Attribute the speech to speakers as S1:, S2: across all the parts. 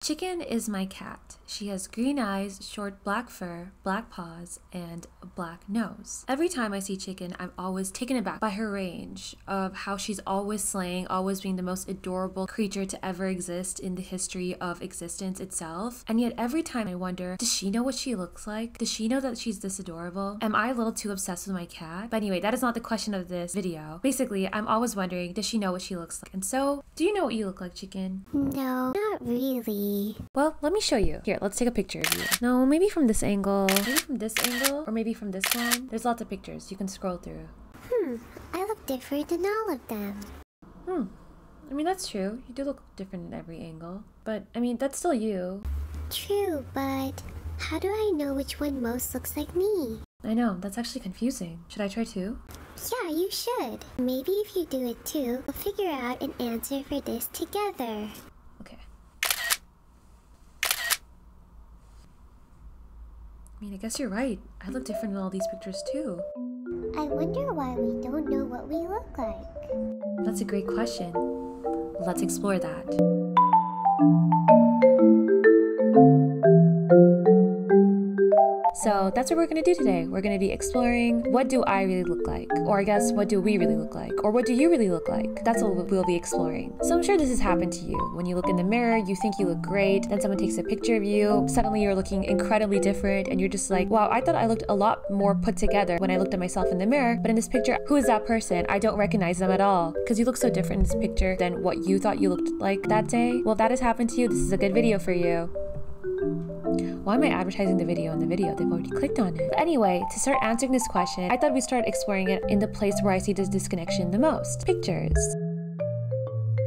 S1: Chicken is my cat. She has green eyes, short black fur, black paws, and a black nose. Every time I see Chicken, I'm always taken aback by her range of how she's always slaying, always being the most adorable creature to ever exist in the history of existence itself. And yet every time I wonder, does she know what she looks like? Does she know that she's this adorable? Am I a little too obsessed with my cat? But anyway, that is not the question of this video. Basically, I'm always wondering, does she know what she looks like? And so, do you know what you look like, Chicken?
S2: No, not really.
S1: Well, let me show you. Here, let's take a picture of you. No, maybe from this angle. Maybe from this angle, or maybe from this one. There's lots of pictures you can scroll through.
S2: I look different in all of them.
S1: I mean, that's true. You do look different in every angle. But, I mean, that's still you.
S2: True, but how do I know which one most looks like me?
S1: I know, that's actually confusing. Should I try too?
S2: Yeah, you should. Maybe if you do it too, we'll figure out an answer for this together.
S1: Okay. I mean, I guess you're right. I look different in all these pictures too.
S2: I wonder why we don't know what we look like.
S1: That's a great question. Let's explore that. So that's what we're going to do today. We're going to be exploring, what do I really look like? Or I guess, what do we really look like? Or what do you really look like? That's what we'll be exploring. So I'm sure this has happened to you. When you look in the mirror, you think you look great, then someone takes a picture of you, suddenly you're looking incredibly different, and you're just like, wow, I thought I looked a lot more put together when I looked at myself in the mirror, but in this picture, who is that person? I don't recognize them at all. Because you look so different in this picture than what you thought you looked like that day. Well, if that has happened to you, this is a good video for you. Why am I advertising the video in the video? They've already clicked on it. But anyway, to start answering this question, I thought we'd start exploring it in the place where I see this disconnection the most. Pictures.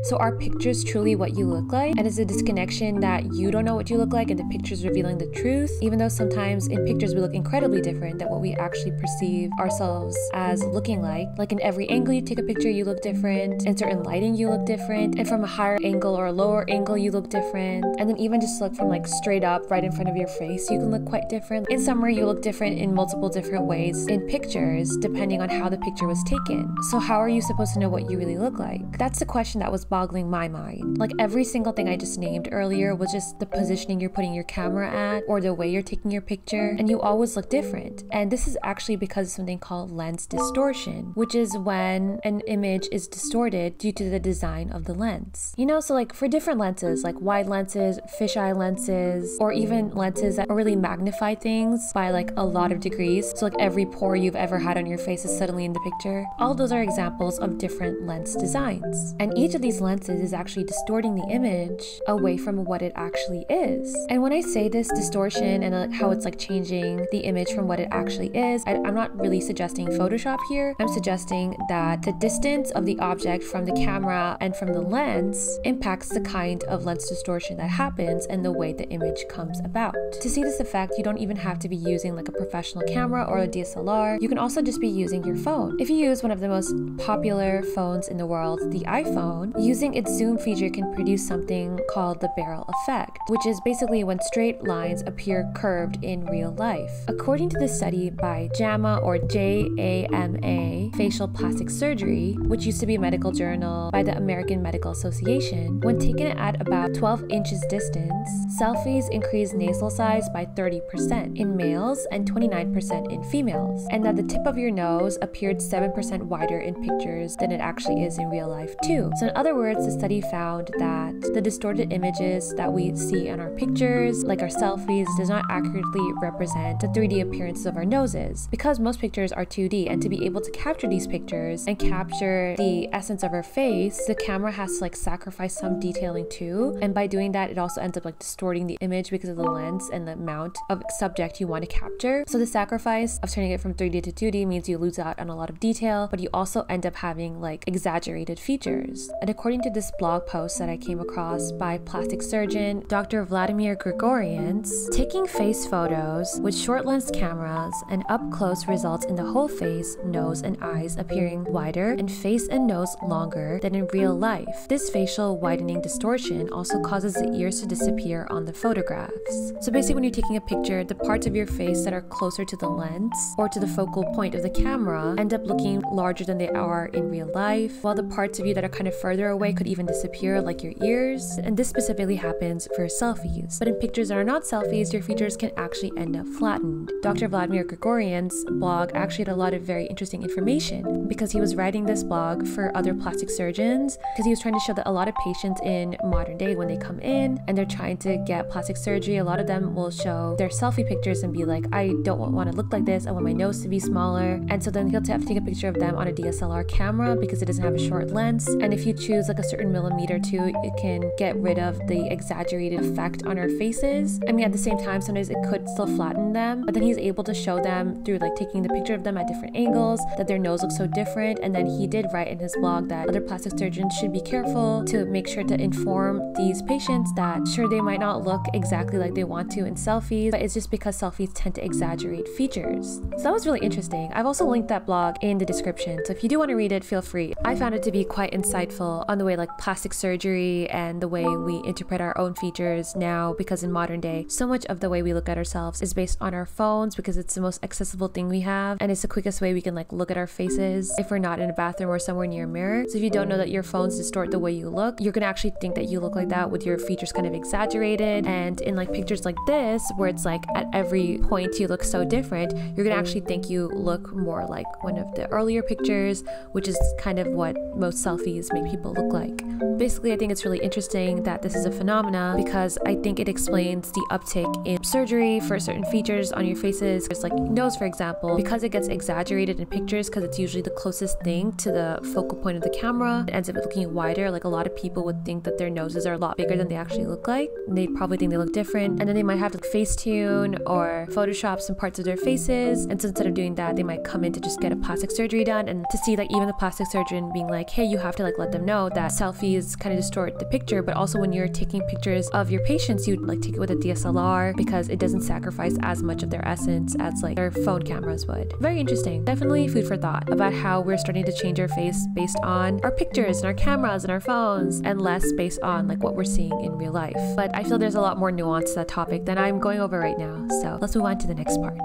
S1: So are pictures truly what you look like? And is the disconnection that you don't know what you look like and the picture's revealing the truth? Even though sometimes in pictures we look incredibly different than what we actually perceive ourselves as looking like. Like in every angle you take a picture, you look different. In certain lighting, you look different. And from a higher angle or a lower angle, you look different. And then even just look from like straight up right in front of your face, you can look quite different. In summary, you look different in multiple different ways in pictures, depending on how the picture was taken. So how are you supposed to know what you really look like? That's the question that was boggling my mind. Like every single thing I just named earlier was just the positioning you're putting your camera at or the way you're taking your picture, and you always look different. And this is actually because of something called lens distortion, which is when an image is distorted due to the design of the lens. You know, so like for different lenses, like wide lenses, fisheye lenses, or even lenses that really magnify things by like a lot of degrees, so like every pore you've ever had on your face is suddenly in the picture. All those are examples of different lens designs. And each of these lenses is actually distorting the image away from what it actually is. And when I say this distortion and how it's like changing the image from what it actually is, I'm not really suggesting Photoshop here. I'm suggesting that the distance of the object from the camera and from the lens impacts the kind of lens distortion that happens and the way the image comes about. To see this effect, you don't even have to be using like a professional camera or a DSLR. You can also just be using your phone. If you use one of the most popular phones in the world, the iPhone, using its zoom feature can produce something called the barrel effect, which is basically when straight lines appear curved in real life. According to this study by JAMA or JAMA Facial Plastic Surgery, which used to be a medical journal by the American Medical Association, when taken at about 12 inches distance, selfies increase nasal size by 30% in males and 29% in females, and that the tip of your nose appeared 7% wider in pictures than it actually is in real life too. So in other words, the study found that the distorted images that we see in our pictures, like our selfies, does not accurately represent the 3D appearances of our noses, because most pictures are 2D, and to be able to capture these pictures and capture the essence of our face, the camera has to like sacrifice some detailing too, and by doing that it also ends up like distorting the image because of the lens and the amount of subject you want to capture. So the sacrifice of turning it from 3D to 2D means you lose out on a lot of detail, but you also end up having like exaggerated features. And according to this blog post that I came across by plastic surgeon Dr. Vladimir Grigorians, taking face photos with short lens cameras and up close results in the whole face, nose, and eyes appearing wider and face and nose longer than in real life. This facial widening distortion also causes the ears to disappear on the photographs. So basically when you're taking a picture, the parts of your face that are closer to the lens or to the focal point of the camera end up looking larger than they are in real life, while the parts of you that are kind of further away could even disappear, like your ears. And this specifically happens for selfies. But in pictures that are not selfies, your features can actually end up flattened. Dr. Vladimir Grigorian's blog actually had a lot of very interesting information because he was writing this blog for other plastic surgeons because he was trying to show that a lot of patients in modern day, when they come in and they're trying to get plastic surgery, a lot of them will show their selfie pictures and be like, I don't want to look like this, I want my nose to be smaller. And so then he'll have to take a picture of them on a DSLR camera because it doesn't have a short lens. And if you choose like a certain millimeter too, it can get rid of the exaggerated effect on our faces. I mean, at the same time, sometimes it could still flatten them, but then he's able to show them through like taking the picture of them at different angles, that their nose looks so different. And then he did write in his blog that other plastic surgeons should be careful to make sure to inform these patients that sure, they might not look exactly like they want to in selfies, but it's just because selfies tend to exaggerate features. So that was really interesting. I've also linked that blog in the description, so if you do want to read it, feel free. I found it to be quite insightful on the way like plastic surgery and the way we interpret our own features now, because in modern day, so much of the way we look at ourselves is based on our phones because it's the most accessible thing we have, and it's the quickest way we can like look at our faces if we're not in a bathroom or somewhere near a mirror. So if you don't know that your phones distort the way you look, you're gonna actually think that you look like that with your features kind of exaggerated. And in like pictures like this, where it's like at every point you look so different, you're gonna actually think you look more like one of the earlier pictures, which is kind of what most selfies make people look like. Basically, I think it's really interesting that this is a phenomena because I think it explains the uptick in surgery for certain features on your faces. There's like nose, for example, because it gets exaggerated in pictures because it's usually the closest thing to the focal point of the camera. It ends up looking wider. Like a lot of people would think that their noses are a lot bigger than they actually look like. And they probably think they look different. And then they might have to Facetune or Photoshop some parts of their faces. And so instead of doing that, they might come in to just get a plastic surgery done. And to see like even the plastic surgeon being like, hey, you have to like let them know that selfies kind of distort the picture. But also when you're taking pictures of your patients, you'd like take it with a DSLR because it doesn't sacrifice as much of their essence as like their phone cameras would. Very interesting. Definitely food for thought about how we're starting to change our face based on our pictures and our cameras and our phones, and less based on like what we're seeing in real life. But I feel there's a lot more nuance to that topic than I'm going over right now. So let's move on to the next part.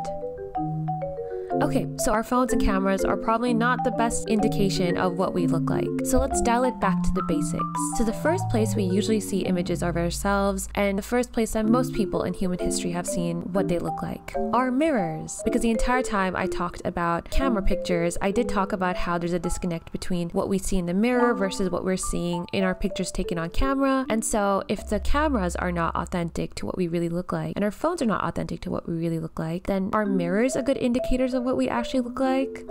S1: Okay, so our phones and cameras are probably not the best indication of what we look like. So let's dial it back to the basics. So the first place we usually see images of ourselves, and the first place that most people in human history have seen what they look like, are mirrors. Because the entire time I talked about camera pictures, I did talk about how there's a disconnect between what we see in the mirror versus what we're seeing in our pictures taken on camera. And so if the cameras are not authentic to what we really look like, and our phones are not authentic to what we really look like, then are mirrors a good indicators of what we actually look like?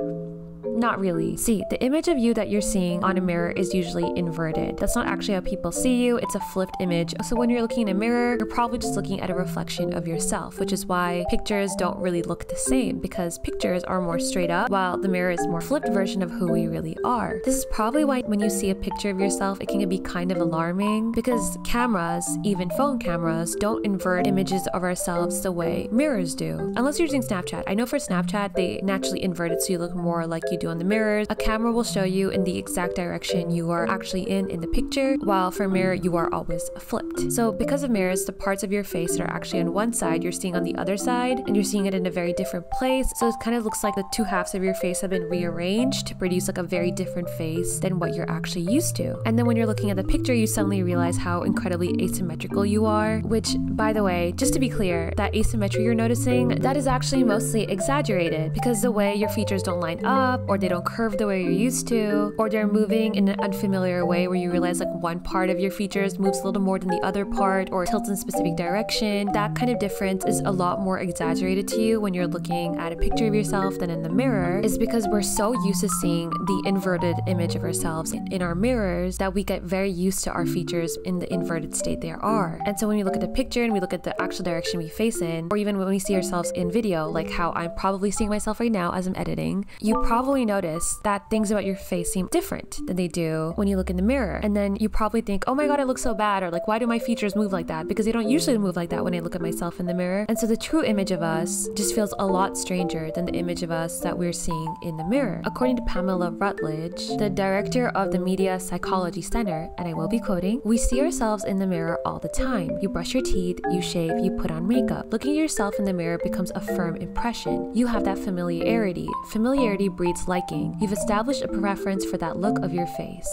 S1: Not really. See, the image of you that you're seeing on a mirror is usually inverted. That's not actually how people see you. It's a flipped image. So when you're looking in a mirror, you're probably just looking at a reflection of yourself, which is why pictures don't really look the same, because pictures are more straight up while the mirror is more flipped version of who we really are. This is probably why when you see a picture of yourself, it can be kind of alarming, because cameras, even phone cameras, don't invert images of ourselves the way mirrors do. Unless you're using Snapchat. I know for Snapchat, they naturally invert it so you look more like you do on the mirrors. A camera will show you in the exact direction you are actually in the picture, while for a mirror you are always flipped. So because of mirrors, the parts of your face that are actually on one side you're seeing on the other side, and you're seeing it in a very different place. So it kind of looks like the two halves of your face have been rearranged to produce like a very different face than what you're actually used to. And then when you're looking at the picture, you suddenly realize how incredibly asymmetrical you are, which, by the way, just to be clear, that asymmetry you're noticing, that is actually mostly exaggerated, because the way your features don't line up, or they don't curve the way you're used to, or they're moving in an unfamiliar way where you realize like one part of your features moves a little more than the other part, or tilts in a specific direction. That kind of difference is a lot more exaggerated to you when you're looking at a picture of yourself than in the mirror, is because we're so used to seeing the inverted image of ourselves in our mirrors that we get very used to our features in the inverted state they are. And so when we look at the picture and we look at the actual direction we face in, or even when we see ourselves in video, like how I'm probably seeing myself right now as I'm editing, you probably notice that things about your face seem different than they do when you look in the mirror. And then you probably think, oh my god, I look so bad, or like, why do my features move like that? Because they don't usually move like that when I look at myself in the mirror. And so the true image of us just feels a lot stranger than the image of us that we're seeing in the mirror. According to Pamela Rutledge, the director of the Media Psychology Center, and I will be quoting, "We see ourselves in the mirror all the time. You brush your teeth, you shave, you put on makeup. Looking at yourself in the mirror becomes a firm impression. You have that familiarity. Familiarity breeds liking. You've established a preference for that look of your face."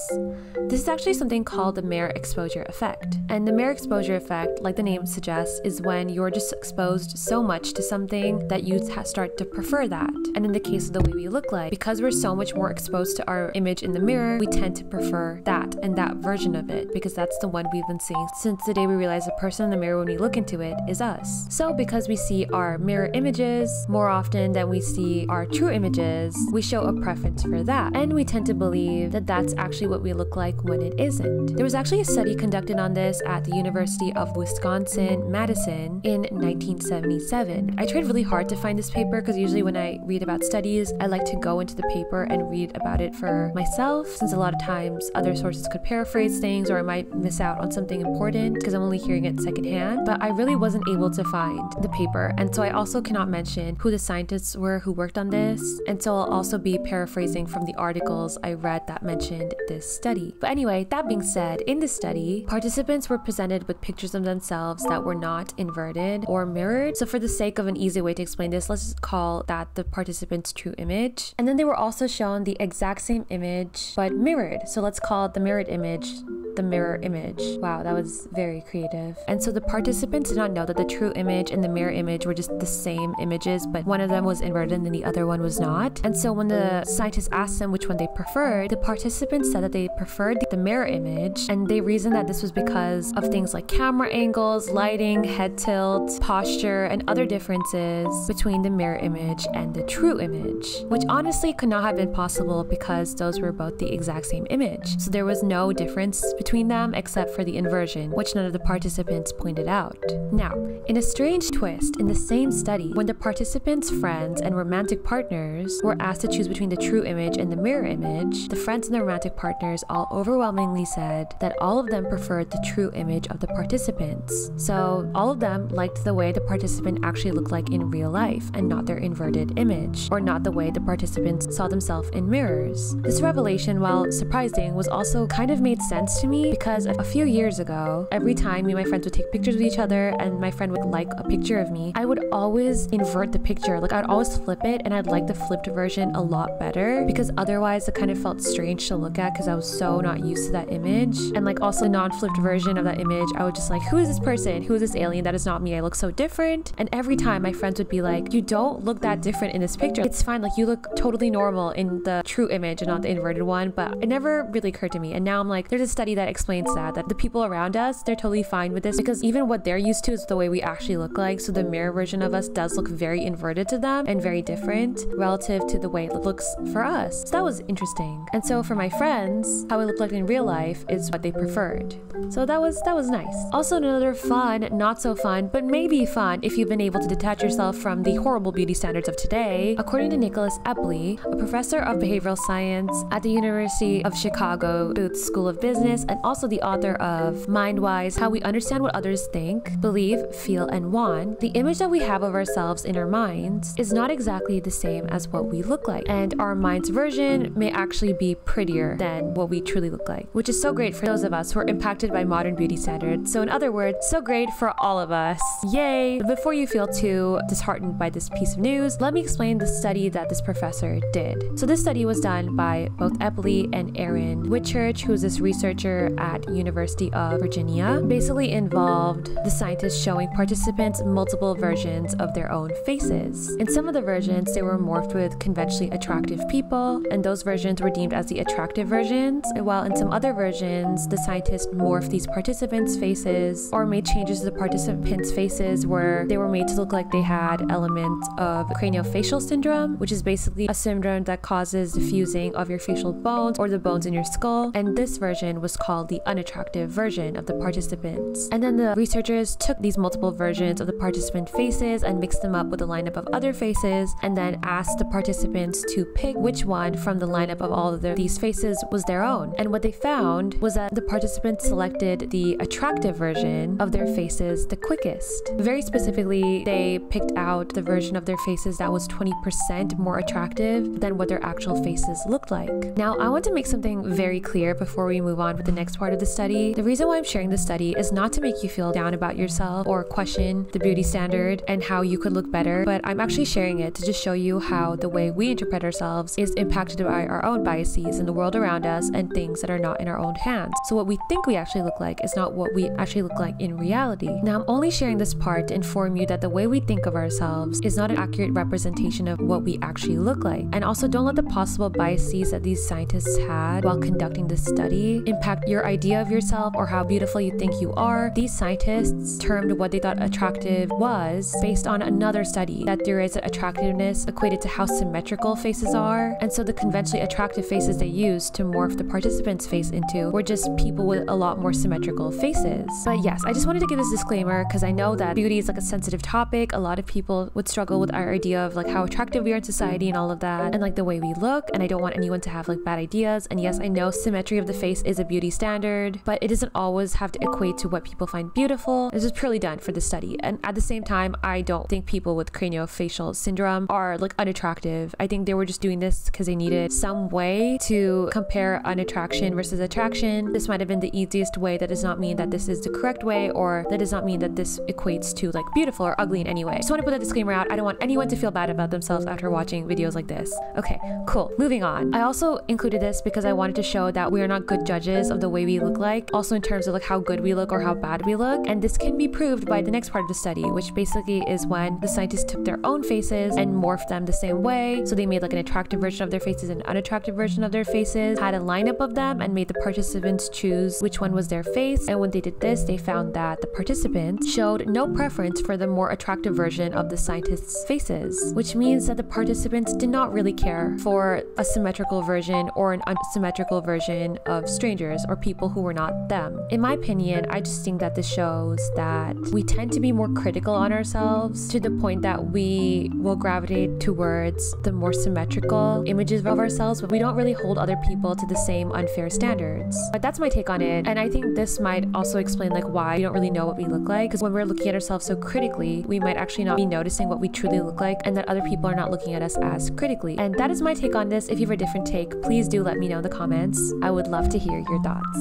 S1: This is actually something called the mirror exposure effect. And the mirror exposure effect, like the name suggests, is when you're just exposed so much to something that you start to prefer that. And in the case of the way we look like, because we're so much more exposed to our image in the mirror, we tend to prefer that and that version of it, because that's the one we've been seeing since the day we realize the person in the mirror when we look into it is us. So because we see our mirror images more often than we see our true images, we show a preference for that. And we tend to believe that that's actually what we look like when it isn't. There was actually a study conducted on this at the University of Wisconsin-Madison in 1977. I tried really hard to find this paper because usually when I read about studies, I like to go into the paper and read about it for myself, since a lot of times other sources could paraphrase things or I might miss out on something important because I'm only hearing it secondhand. But I really wasn't able to find the paper, and so I also cannot mention who the scientists were who worked on this, and so I'll also be paraphrasing from the articles I read that mentioned this study. But anyway, that being said, in this study, participants were presented with pictures of themselves that were not inverted or mirrored. So for the sake of an easy way to explain this, let's just call that the participant's true image. And then they were also shown the exact same image but mirrored. So let's call the mirrored image the mirror image. Wow, that was very creative. And so the participants did not know that the true image and the mirror image were just the same images, but one of them was inverted and the other one was not. And so when the scientists asked them which one they preferred, the participants said that they preferred the mirror image, and they reasoned that this was because of things like camera angles, lighting, head tilt, posture, and other differences between the mirror image and the true image, which honestly could not have been possible because those were both the exact same image. So there was no difference between them except for the inversion, which none of the participants pointed out. Now, in a strange twist, in the same study, when the participants' friends and romantic partners were asked to choose between the true image and the mirror image, the friends and the romantic partners all overwhelmingly said that all of them preferred the true image of the participants. So all of them liked the way the participant actually looked like in real life and not their inverted image, or not the way the participants saw themselves in mirrors. This revelation, while surprising, was also kind of made sense to me because a few years ago, every time me and my friends would take pictures with each other and my friend would like a picture of me, I would always invert the picture. Like I'd always flip it, and I'd like the flipped version a lot better because otherwise it kind of felt strange to look at because I was so not used to that image. And like also the non-flipped version of that image, I would just like, who is this person? Who is this alien? That is not me. I look so different. And every time my friends would be like, you don't look that different in this picture. It's fine. Like you look totally normal in the true image and not the inverted one. But it never really occurred to me. And now I'm like, there's a study that explains that the people around us, they're totally fine with this because even what they're used to is the way we actually look like. So the mirror version of us does look very inverted to them and very different relative to the way it looks for us. So that was interesting. And so for my friends, how I look like in real life is what they preferred. So that was nice. Also another fun, not so fun, but maybe fun if you've been able to detach yourself from the horrible beauty standards of today. According to Nicholas Epley, a professor of behavioral science at the University of Chicago Booth School of Business and also the author of Mind-Wise, How We Understand What Others Think, Believe, Feel, and Want, the image that we have of ourselves in our minds is not exactly the same as what we look like. And our mind's version may actually be prettier than what we truly look like, which is so great for those of us who are impacted by modern beauty standards. So in other words, so great for all of us. Yay! But before you feel too disheartened by this piece of news, let me explain the study that this professor did. So this study was done by both Epley and Erin Whitchurch, who's this researcher at University of Virginia. Basically involved the scientists showing participants multiple versions of their own faces. In some of the versions, they were morphed with conventionally attractive people, and those versions were deemed as the attractive versions, while in some other versions, the scientists morphed these participants' faces or made changes to the participants' faces where they were made to look like they had elements of craniofacial syndrome, which is basically a syndrome that causes the fusing of your facial bones or the bones in your skull, and this version was called the unattractive version of the participants. And then the researchers took these multiple versions of the participant faces and mixed them up with a lineup of other faces, and then asked the participants to pick which one from the lineup of all of these faces was their own. And what they found was that the participants selected the attractive version of their faces the quickest. Very specifically, they picked out the version of their faces that was 20% more attractive than what their actual faces looked like. Now, I want to make something very clear before we move on with the next part of the study. The reason why I'm sharing this study is not to make you feel down about yourself or question the beauty standard and how you could look better, but I'm actually sharing it to just show you how the way we interpret ourselves is impacted by our own biases in the world around us and things that are not in our own hands. So what we think we actually look like is not what we actually look like in reality. Now, I'm only sharing this part to inform you that the way we think of ourselves is not an accurate representation of what we actually look like. And also, don't let the possible biases that these scientists had while conducting this study impact your idea of yourself or how beautiful you think you are. These scientists termed what they thought attractive was based on another study that there is attractiveness equated to how symmetrical faces are. And so the conventionally attractive faces they used to morph the participants' face into were just people with a lot more symmetrical faces. But yes, I just wanted to give this disclaimer because I know that beauty is like a sensitive topic. A lot of people would struggle with our idea of like how attractive we are in society and all of that, and like the way we look, and I don't want anyone to have like bad ideas. And yes, I know symmetry of the face is a beauty standard, but it doesn't always have to equate to what people find beautiful. This is purely done for the study. And at the same time, I don't think people with craniofacial syndrome are like unattractive. I think they were just doing this because they needed some way to compare unattraction versus attraction. This might have been the easiest way. That does not mean that this is the correct way, or that does not mean that this equates to like beautiful or ugly in any way. Just want to put that disclaimer out. I don't want anyone to feel bad about themselves after watching videos like this. Okay, cool. Moving on. I also included this because I wanted to show that we are not good judges of the way we look like, also in terms of like how good we look or how bad we look. And this can be proved by the next part of the study, which basically is when the scientists took their own faces and morphed them the same way. So they made like an attractive version of their faces and an unattractive version of their faces, had a lineup of them, and made the participants choose which one was their face. And when they did this, they found that the participants showed no preference for the more attractive version of the scientists' faces, which means that the participants did not really care for a symmetrical version or an unsymmetrical version of strangers or people who were not them. In my opinion, I just think that this shows that we tend to be more critical on ourselves to the point that we will gravitate towards the more symmetrical images of ourselves, but we don't really hold other people to the same unfair standards. But that's my take on it, and I think this might also explain like why we don't really know what we look like, because when we're looking at ourselves so critically, we might actually not be noticing what we truly look like, and that other people are not looking at us as critically. And that is my take on this. If you have a different take, please do let me know in the comments. I would love to hear your thoughts.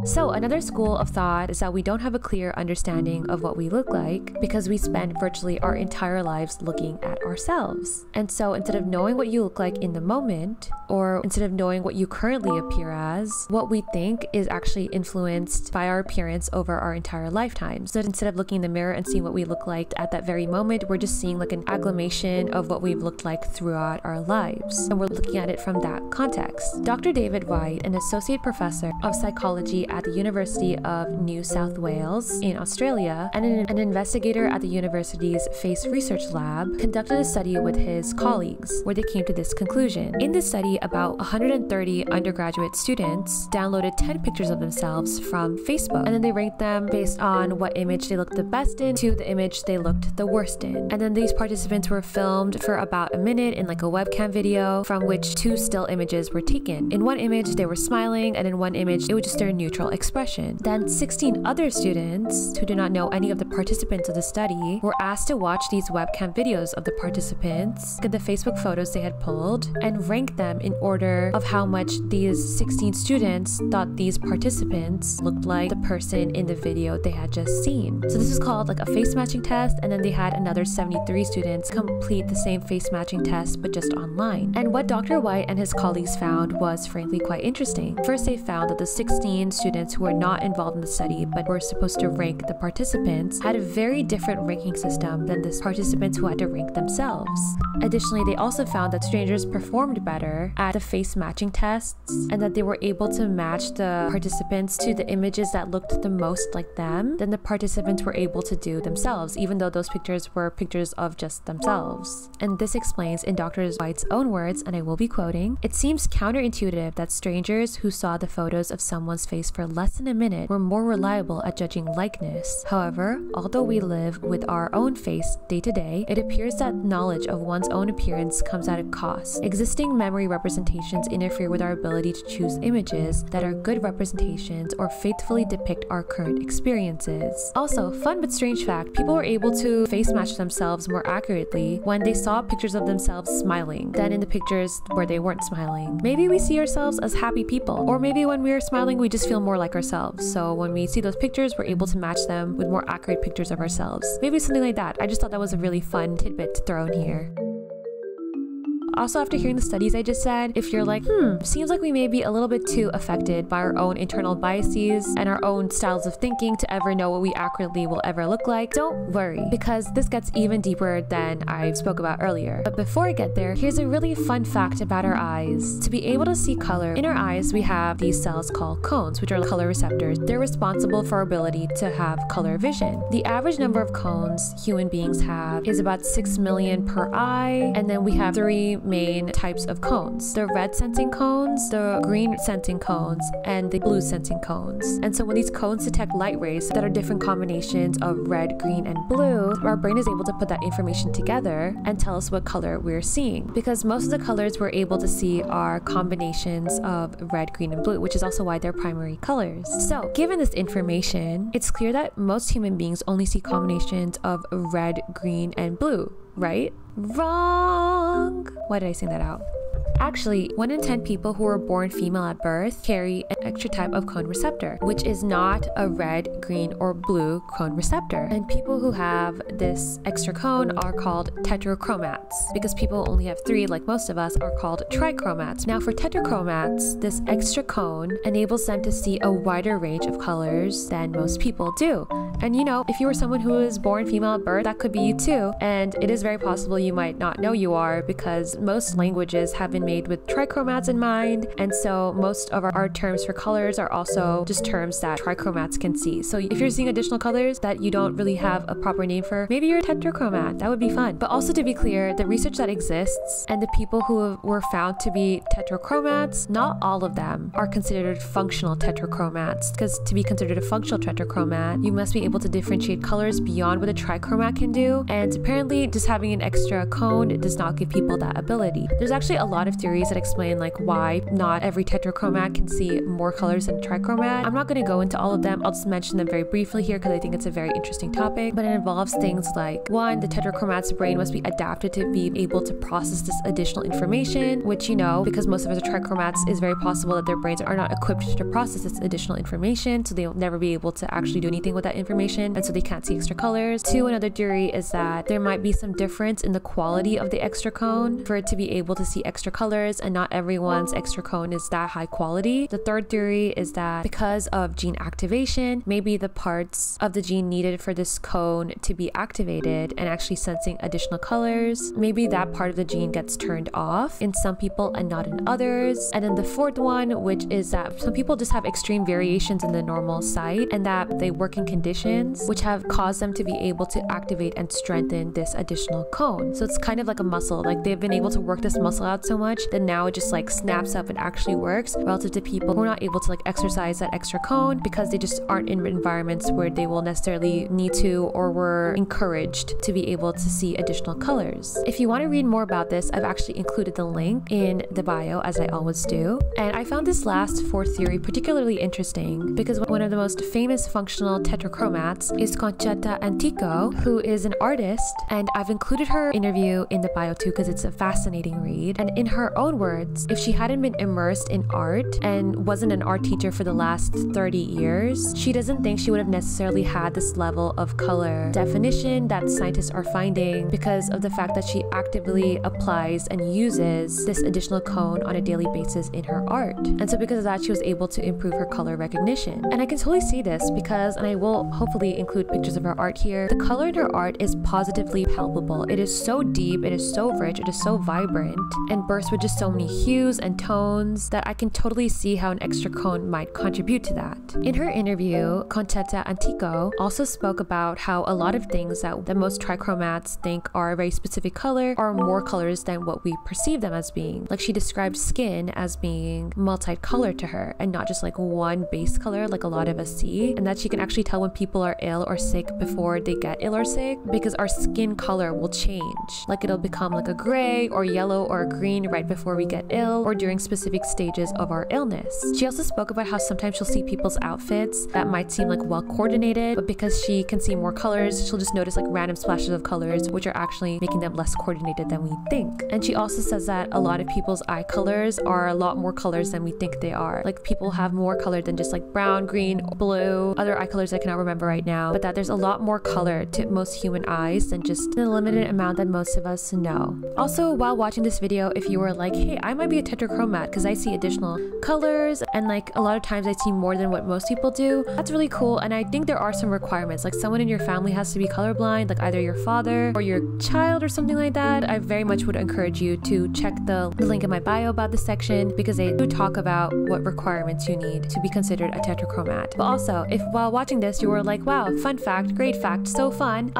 S1: So another school of thought is that we don't have a clear understanding of what we look like because we spend virtually our entire lives looking at ourselves. And so instead of knowing what you look like in the moment, or instead of knowing what you currently appear as, what we think is actually influenced by our appearance over our entire lifetime. So instead of looking in the mirror and seeing what we look like at that very moment, we're just seeing like an agglomeration of what we've looked like throughout our lives. And we're looking at it from that context. Dr. David White, an associate professor of psychology at the University of New South Wales in Australia and an investigator at the university's Face Research Lab, conducted a study with his colleagues where they came to this conclusion. In this study, about 130 undergraduate students downloaded 10 pictures of themselves from Facebook, and then they ranked them based on what image they looked the best in to the image they looked the worst in. And then these participants were filmed for about a minute in like a webcam video from which 2 still images were taken. In one image, they were smiling, and in one image, it was just their neutral expression. Then 16 other students who did not know any of the participants of the study were asked to watch these webcam videos of the participants, look at the Facebook photos they had pulled, and rank them in order of how much these 16 students thought these participants looked like the person in the video they had just seen. So this is called like a face matching test, and then they had another 73 students complete the same face matching test but just online. And what Dr. White and his colleagues found was frankly quite interesting. First, they found that the 16 students students who were not involved in the study but were supposed to rank the participants had a very different ranking system than the participants who had to rank themselves. Additionally, they also found that strangers performed better at the face matching tests and that they were able to match the participants to the images that looked the most like them than the participants were able to do themselves, even though those pictures were pictures of just themselves. And this explains, in Dr. White's own words, and I will be quoting, "It seems counterintuitive that strangers who saw the photos of someone's face for less than a minute were more reliable at judging likeness. However, although we live with our own face day to day, it appears that knowledge of one's own appearance comes at a cost. Existing memory representations interfere with our ability to choose images that are good representations or faithfully depict our current experiences." Also, fun but strange fact, people were able to face match themselves more accurately when they saw pictures of themselves smiling than in the pictures where they weren't smiling. Maybe we see ourselves as happy people, or maybe when we're smiling we just feel more like ourselves. So when we see those pictures, we're able to match them with more accurate pictures of ourselves. Maybe something like that. I just thought that was a really fun tidbit to throw in here. Also, after hearing the studies I just said, if you're like, seems like we may be a little bit too affected by our own internal biases and our own styles of thinking to ever know what we accurately will ever look like, don't worry, because this gets even deeper than I spoke about earlier. But before I get there, here's a really fun fact about our eyes. To be able to see color, in our eyes we have these cells called cones, which are color receptors. They're responsible for our ability to have color vision. The average number of cones human beings have is about 6 million per eye, and then we have 3 main types of cones: the red sensing cones, the green sensing cones, and the blue sensing cones. And so when these cones detect light rays that are different combinations of red, green, and blue, our brain is able to put that information together and tell us what color we're seeing, because most of the colors we're able to see are combinations of red, green, and blue, which is also why they're primary colors. So given this information, it's clear that most human beings only see combinations of red, green, and blue, right? Wrong! Why did I say that out? Actually, 1 in 10 people who were born female at birth carry an extra type of cone receptor, which is not a red, green, or blue cone receptor. And people who have this extra cone are called tetrachromats, because people only have 3, like most of us, are called trichromats. Now for tetrachromats, this extra cone enables them to see a wider range of colors than most people do. And you know, if you were someone who was born female at birth, that could be you too. And it is very possible you might not know you are, because most languages have been made with trichromats in mind, and so most of our terms for colors are also just terms that trichromats can see. So if you're seeing additional colors that you don't really have a proper name for, maybe you're a tetrachromat. That would be fun. But also, to be clear, the research that exists and the people who were found to be tetrachromats, not all of them are considered functional tetrachromats, because to be considered a functional tetrachromat, you must be able to differentiate colors beyond what a trichromat can do, and apparently just having an extra cone does not give people that ability. There's actually a lot of theories that explain like why not every tetrachromat can see more colors than trichromat. I'm not going to go into all of them. I'll just mention them very briefly here because I think it's a very interesting topic. But it involves things like, 1, the tetrachromat's brain must be adapted to be able to process this additional information, which, you know, because most of us are trichromats, is very possible that their brains are not equipped to process this additional information, so they'll never be able to actually do anything with that information, and so they can't see extra colors. 2, another theory is that there might be some difference in the quality of the extra cone for it to be able to see extra colors, and not everyone's extra cone is that high quality. The 3rd theory is that because of gene activation, maybe the parts of the gene needed for this cone to be activated and actually sensing additional colors, maybe that part of the gene gets turned off in some people and not in others. And then the 4th one, which is that some people just have extreme variations in the normal sight, and that they work in conditions which have caused them to be able to activate and strengthen this additional cone. So it's kind of like a muscle, like they've been able to work this muscle out so much that now it just like snaps up and actually works, relative to people who are not able to like exercise that extra cone because they just aren't in environments where they will necessarily need to or were encouraged to be able to see additional colors. If you want to read more about this, I've actually included the link in the bio, as I always do. And I found this last 4th theory particularly interesting because one of the most famous functional tetrachromats is Concetta Antico, who is an artist, and I've included her interview in the bio too because it's a fascinating read. And in her her own words, if she hadn't been immersed in art and wasn't an art teacher for the last 30 years, she doesn't think she would have necessarily had this level of color definition that scientists are finding because of the fact that she actively applies and uses this additional cone on a daily basis in her art. And so because of that, she was able to improve her color recognition. And I can totally see this because, and I will hopefully include pictures of her art here, the color in her art is positively palpable. It is so deep, it is so rich, it is so vibrant, and bursts with just so many hues and tones that I can totally see how an extra cone might contribute to that. In her interview, Concetta Antico also spoke about how a lot of things that most trichromats think are a very specific color are more colors than what we perceive them as being. Like, she described skin as being multicolored to her and not just like one base color like a lot of us see, and that she can actually tell when people are ill or sick before they get ill or sick because our skin color will change. Like, it'll become like a gray or yellow or a green right before we get ill or during specific stages of our illness. She also spoke about how sometimes she'll see people's outfits that might seem like well coordinated, but because she can see more colors, she'll just notice like random splashes of colors which are actually making them less coordinated than we think. And she also says that a lot of people's eye colors are a lot more colors than we think they are. Like, people have more color than just like brown, green, blue, other eye colors I cannot remember right now, but that there's a lot more color to most human eyes than just the limited amount that most of us know. Also, while watching this video, if you were like, hey, I might be a tetrachromat because I see additional colors and like a lot of times I see more than what most people do, that's really cool. And I think there are some requirements, like someone in your family has to be colorblind, like either your father or your child or something like that. I very much would encourage you to check the link in my bio about this section because they do talk about what requirements you need to be considered a tetrachromat. But also, if while watching this you were like, wow, fun fact, great fact, so fun,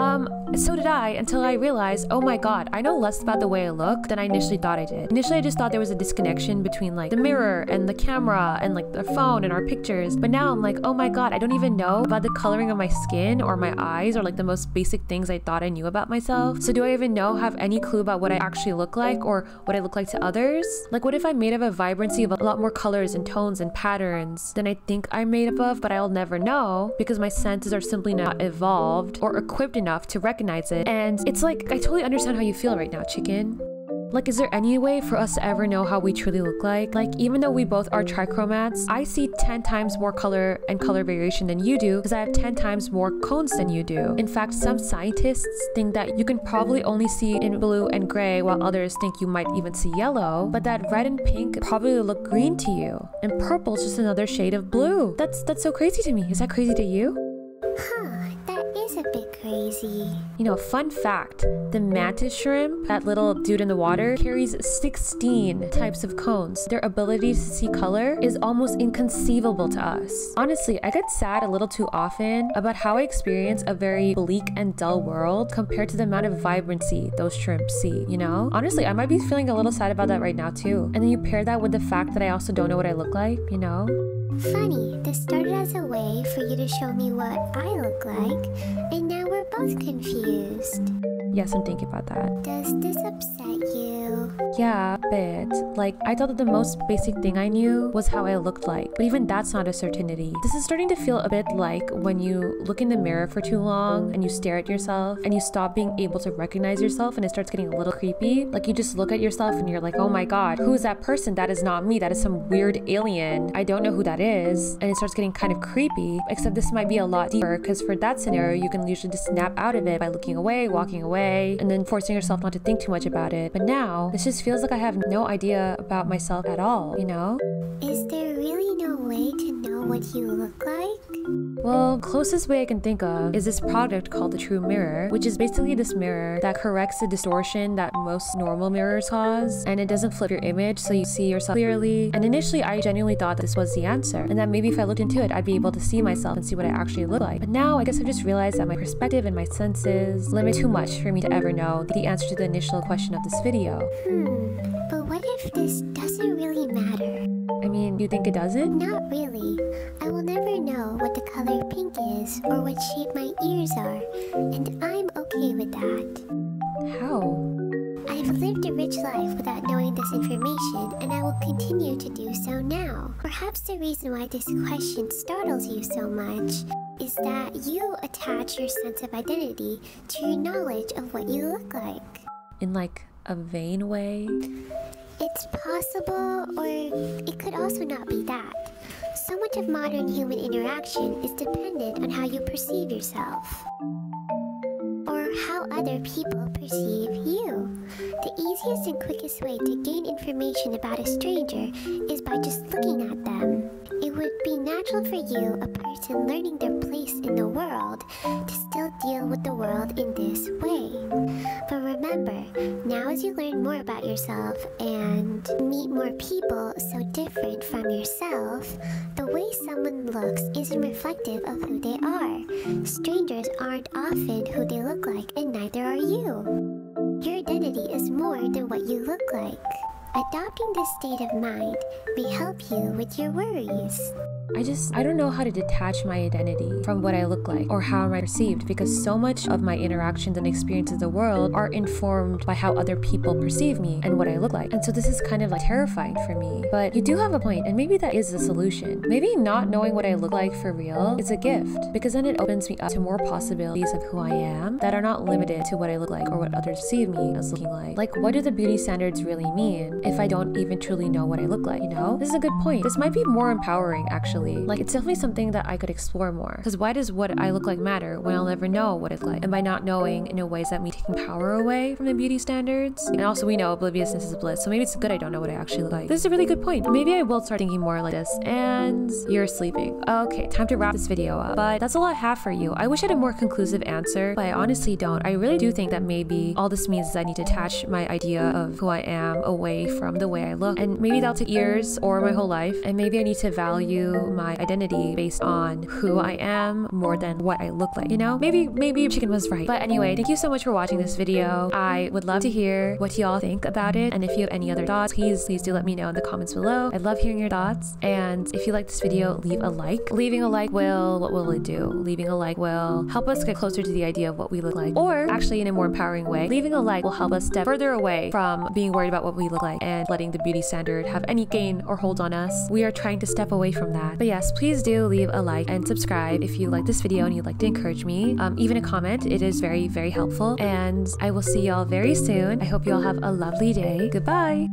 S1: so did I, until I realized, oh my god, I know less about the way I look than I initially thought I did. Initially I just thought there was a disconnection between like the mirror and the camera and like the phone and our pictures, but now I'm like, oh my god, I don't even know about the coloring of my skin or my eyes or like the most basic things I thought I knew about myself. So do I even have any clue about what I actually look like or what I look like to others? Like, what if I'm made of a vibrancy of a lot more colors and tones and patterns than I think I'm made up of, but I'll never know because my senses are simply not evolved or equipped enough to recognize it. And it's like, I totally understand how you feel right now, chicken. Like, is there any way for us to ever know how we truly look like? Like, even though we both are trichromats, I see 10 times more color and color variation than you do because I have 10 times more cones than you do. In fact, some scientists think that you can probably only see in blue and gray while others think you might even see yellow, but that red and pink probably look green to you. And purple is just another shade of blue. That's so crazy to me. Is that crazy to you?
S2: Huh, that is a bit crazy.
S1: You know, fun fact, the mantis shrimp, that little dude in the water, carries 16 types of cones. Their ability to see color is almost inconceivable to us. Honestly, I get sad a little too often about how I experience a very bleak and dull world compared to the amount of vibrancy those shrimp see, you know? Honestly, I might be feeling a little sad about that right now too. And then you pair that with the fact that I also don't know what I look like, you know?
S2: Funny, this started as a way for you to show me what I look like, and now we're both confused.
S1: Yes, I'm thinking about that.
S2: Does this upset you?
S1: Yeah, a bit. Like, I thought that the most basic thing I knew was how I looked like, but even that's not a certainty. This is starting to feel a bit like when you look in the mirror for too long and you stare at yourself and you stop being able to recognize yourself and it starts getting a little creepy. Like, you just look at yourself and you're like, oh my god, who is that person? That is not me. That is some weird alien. I don't know who that is. And it starts getting kind of creepy, except this might be a lot deeper because for that scenario, you can usually just snap out of it by looking away, walking away, and then forcing yourself not to think too much about it. But now, this just feels like I have no idea about myself at all, you know?
S2: Is there really no way to know what you look like?
S1: Well, closest way I can think of is this product called the True Mirror, which is basically this mirror that corrects the distortion that most normal mirrors cause, and it doesn't flip your image so you see yourself clearly. And initially, I genuinely thought this was the answer, and that maybe if I looked into it, I'd be able to see myself and see what I actually look like. But now, I guess I've just realized that my perspective and my senses limit too much for me to ever know the answer to the initial question of this video.
S2: But what if this doesn't really matter?
S1: I mean, you think it doesn't?
S2: Not really. I will never know what the color pink is or what shape my ears are, and I'm okay with that.
S1: How?
S2: I've lived a rich life without knowing this information, and I will continue to do so now. Perhaps the reason why this question startles you so much is that you attach your sense of identity to your knowledge of what you look like.
S1: In like a vain way?
S2: It's possible, or it could also not be that. So much of modern human interaction is dependent on how you perceive yourself, or how other people perceive you. The easiest and quickest way to gain information about a stranger is by just looking at them. It would be natural for you, a person learning their place in the world, to still deal with the world in this way. But remember, now as you learn more about yourself and meet more people so different from yourself, the way someone looks isn't reflective of who they are. Strangers aren't often who they look like, and neither are you. Your identity is more than what you look like. Adopting this state of mind may help you with your worries.
S1: I don't know how to detach my identity from what I look like or how I'm perceived, because so much of my interactions and experiences of the world are informed by how other people perceive me and what I look like. And so this is kind of like terrifying for me. But you do have a point, and maybe that is the solution. Maybe not knowing what I look like for real is a gift, because then it opens me up to more possibilities of who I am that are not limited to what I look like or what others perceive me as looking like. Like, what do the beauty standards really mean if I don't even truly know what I look like, you know? This is a good point. This might be more empowering, actually. Like, it's definitely something that I could explore more. Because why does what I look like matter when I'll never know what I look like? And by not knowing, in a way, is that me taking power away from the beauty standards? And also, we know obliviousness is bliss, so maybe it's good I don't know what I actually look like. This is a really good point. Maybe I will start thinking more like this. And you're sleeping. Okay, time to wrap this video up. But that's all I have for you. I wish I had a more conclusive answer, but I honestly don't. I really do think that maybe all this means is I need to attach my idea of who I am away from the way I look. And maybe that'll take years or my whole life. And maybe I need to value my identity based on who I am more than what I look like, you know? Maybe Chicken was right. But anyway, thank you so much for watching this video. I would love to hear what y'all think about it. And if you have any other thoughts, please do let me know in the comments below. I love hearing your thoughts. And if you like this video, leave a like. Leaving a like will, what will it do? Leaving a like will help us get closer to the idea of what we look like. Or actually, in a more empowering way, leaving a like will help us step further away from being worried about what we look like and letting the beauty standard have any gain or hold on us. We are trying to step away from that. But yes, please do leave a like and subscribe if you like this video and you'd like to encourage me. Even a comment, it is very, very helpful. And I will see y'all very soon. I hope you all have a lovely day. Goodbye.